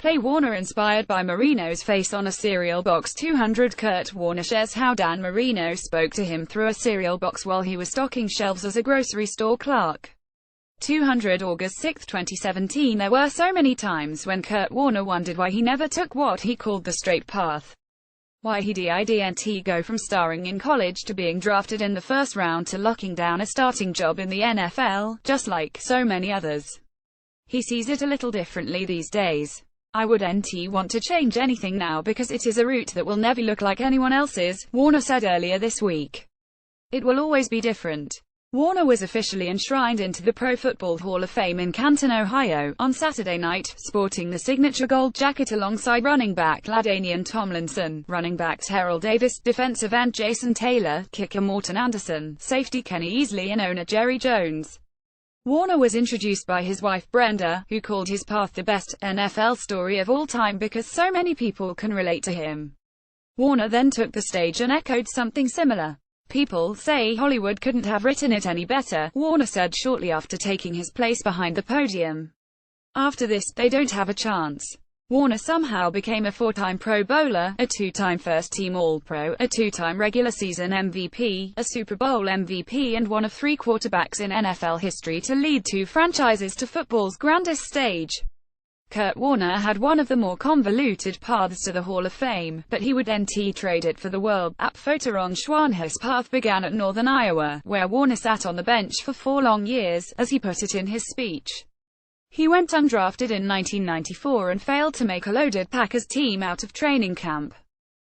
Play Warner inspired by Marino's face on a cereal box. 200 Kurt Warner shares how Dan Marino spoke to him through a cereal box while he was stocking shelves as a grocery store clerk. 200 August 6, 2017. There were so many times when Kurt Warner wondered why he never took what he called the straight path. Why he didn't go from starring in college to being drafted in the first round to locking down a starting job in the NFL, just like so many others. He sees it a little differently these days. I wouldn't want to change anything now because it is a route that will never look like anyone else's, Warner said earlier this week. It will always be different. Warner was officially enshrined into the Pro Football Hall of Fame in Canton, Ohio, on Saturday night, sporting the signature gold jacket alongside running back LaDainian Tomlinson, running backs Harold Davis, defensive end Jason Taylor, kicker Morton Anderson, safety Kenny Easley and owner Jerry Jones. Warner was introduced by his wife Brenda, who called his path the best NFL story of all time because so many people can relate to him. Warner then took the stage and echoed something similar. People say Hollywood couldn't have written it any better, Warner said shortly after taking his place behind the podium. After this, they don't have a chance. Warner somehow became a 4-time Pro Bowler, a 2-time first-team All-Pro, a 2-time regular season MVP, a Super Bowl MVP and one of 3 quarterbacks in NFL history to lead 2 franchises to football's grandest stage. Kurt Warner had one of the more convoluted paths to the Hall of Fame, but he wouldn't trade it for the world. App photo on Schwan. His path began at Northern Iowa, where Warner sat on the bench for 4 long years, as he put it in his speech. He went undrafted in 1994 and failed to make a loaded Packers team out of training camp.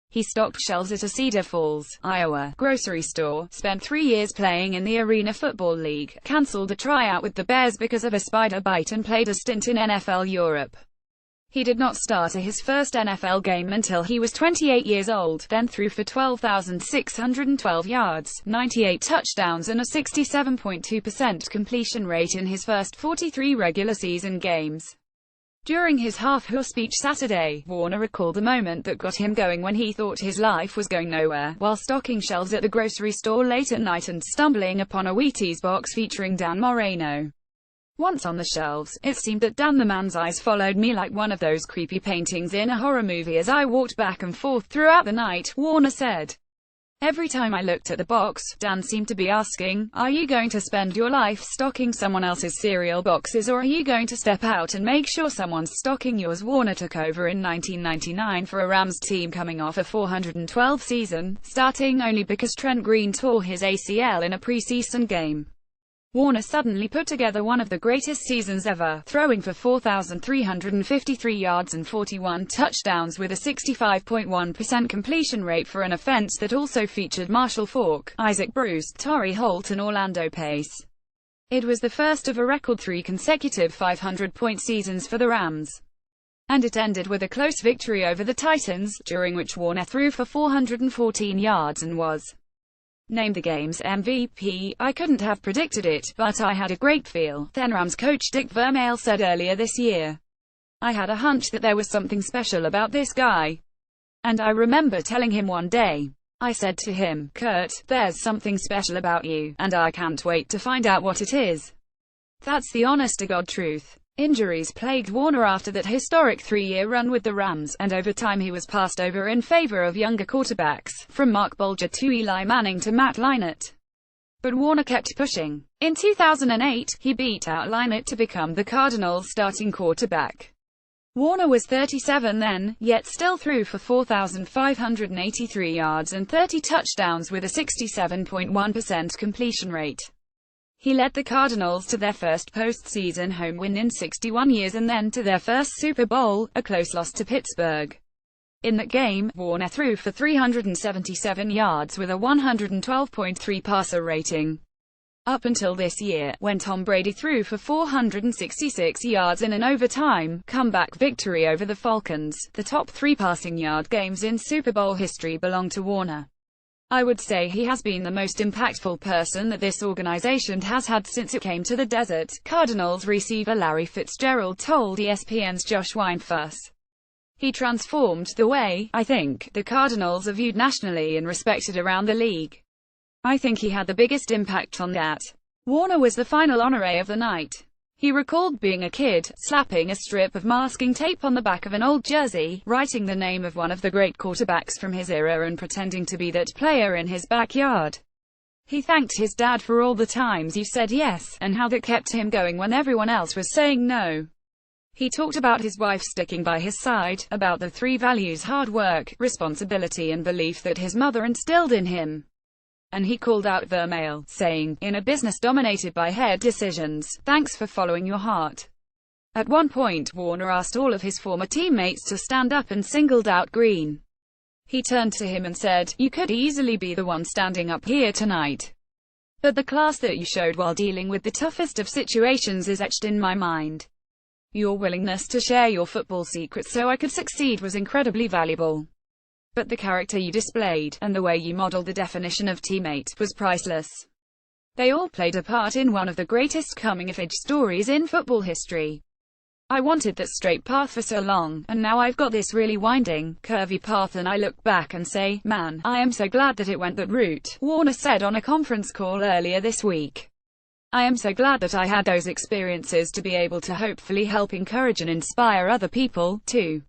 He stocked shelves at a Cedar Falls, Iowa, grocery store, spent 3 years playing in the Arena Football League, cancelled a tryout with the Bears because of a spider bite and played a stint in NFL Europe. He did not start his first NFL game until he was 28 years old, then threw for 12,612 yards, 98 touchdowns and a 67.2% completion rate in his first 43 regular season games. During his half-hour speech Saturday, Warner recalled the moment that got him going when he thought his life was going nowhere, while stocking shelves at the grocery store late at night and stumbling upon a Wheaties box featuring Dan Marino. Once on the shelves, it seemed that Dan the man's eyes followed me like one of those creepy paintings in a horror movie as I walked back and forth throughout the night, Warner said. Every time I looked at the box, Dan seemed to be asking, are you going to spend your life stocking someone else's cereal boxes or are you going to step out and make sure someone's stocking yours? Warner took over in 1999 for a Rams team coming off a 412 season, starting only because Trent Green tore his ACL in a preseason game. Warner suddenly put together one of the greatest seasons ever, throwing for 4,353 yards and 41 touchdowns with a 65.1% completion rate for an offense that also featured Marshall Faulk, Isaac Bruce, Torrey Holt and Orlando Pace. It was the first of a record 3 consecutive 500-point seasons for the Rams. And it ended with a close victory over the Titans, during which Warner threw for 414 yards and was named the game's MVP. I couldn't have predicted it, but I had a great feel, then Rams coach Dick Vermeil said earlier this year. I had a hunch that there was something special about this guy. And I remember telling him one day. I said to him, Kurt, there's something special about you, and I can't wait to find out what it is. That's the honest-to-God truth. Injuries plagued Warner after that historic 3-year run with the Rams, and over time he was passed over in favor of younger quarterbacks, from Mark Bulger to Eli Manning to Matt Leinart. But Warner kept pushing. In 2008, he beat out Leinart to become the Cardinals' starting quarterback. Warner was 37 then, yet still threw for 4,583 yards and 30 touchdowns with a 67.1% completion rate. He led the Cardinals to their first postseason home win in 61 years and then to their first Super Bowl, a close loss to Pittsburgh. In that game, Warner threw for 377 yards with a 112.3 passer rating. Up until this year, when Tom Brady threw for 466 yards in an overtime comeback victory over the Falcons, the top 3 passing yard games in Super Bowl history belong to Warner. I would say he has been the most impactful person that this organization has had since it came to the desert, Cardinals receiver Larry Fitzgerald told ESPN's Josh Weinfuss. He transformed the way, I think, the Cardinals are viewed nationally and respected around the league. I think he had the biggest impact on that. Warner was the final honoree of the night. He recalled being a kid, slapping a strip of masking tape on the back of an old jersey, writing the name of one of the great quarterbacks from his era and pretending to be that player in his backyard. He thanked his dad for all the times you said yes, and how that kept him going when everyone else was saying no. He talked about his wife sticking by his side, about the three values: hard work, responsibility and belief that his mother instilled in him. And he called out the male, saying, "In a business dominated by head decisions, thanks for following your heart." At one point, Warner asked all of his former teammates to stand up and singled out Green. He turned to him and said, "You could easily be the one standing up here tonight. But the class that you showed while dealing with the toughest of situations is etched in my mind. Your willingness to share your football secrets so I could succeed was incredibly valuable. But the character you displayed, and the way you modeled the definition of teammate, was priceless. They all played a part in one of the greatest coming-of-age stories in football history. I wanted that straight path for so long, and now I've got this really winding, curvy path and I look back and say, man, I am so glad that it went that route," Warner said on a conference call earlier this week. "I am so glad that I had those experiences to be able to hopefully help encourage and inspire other people, too."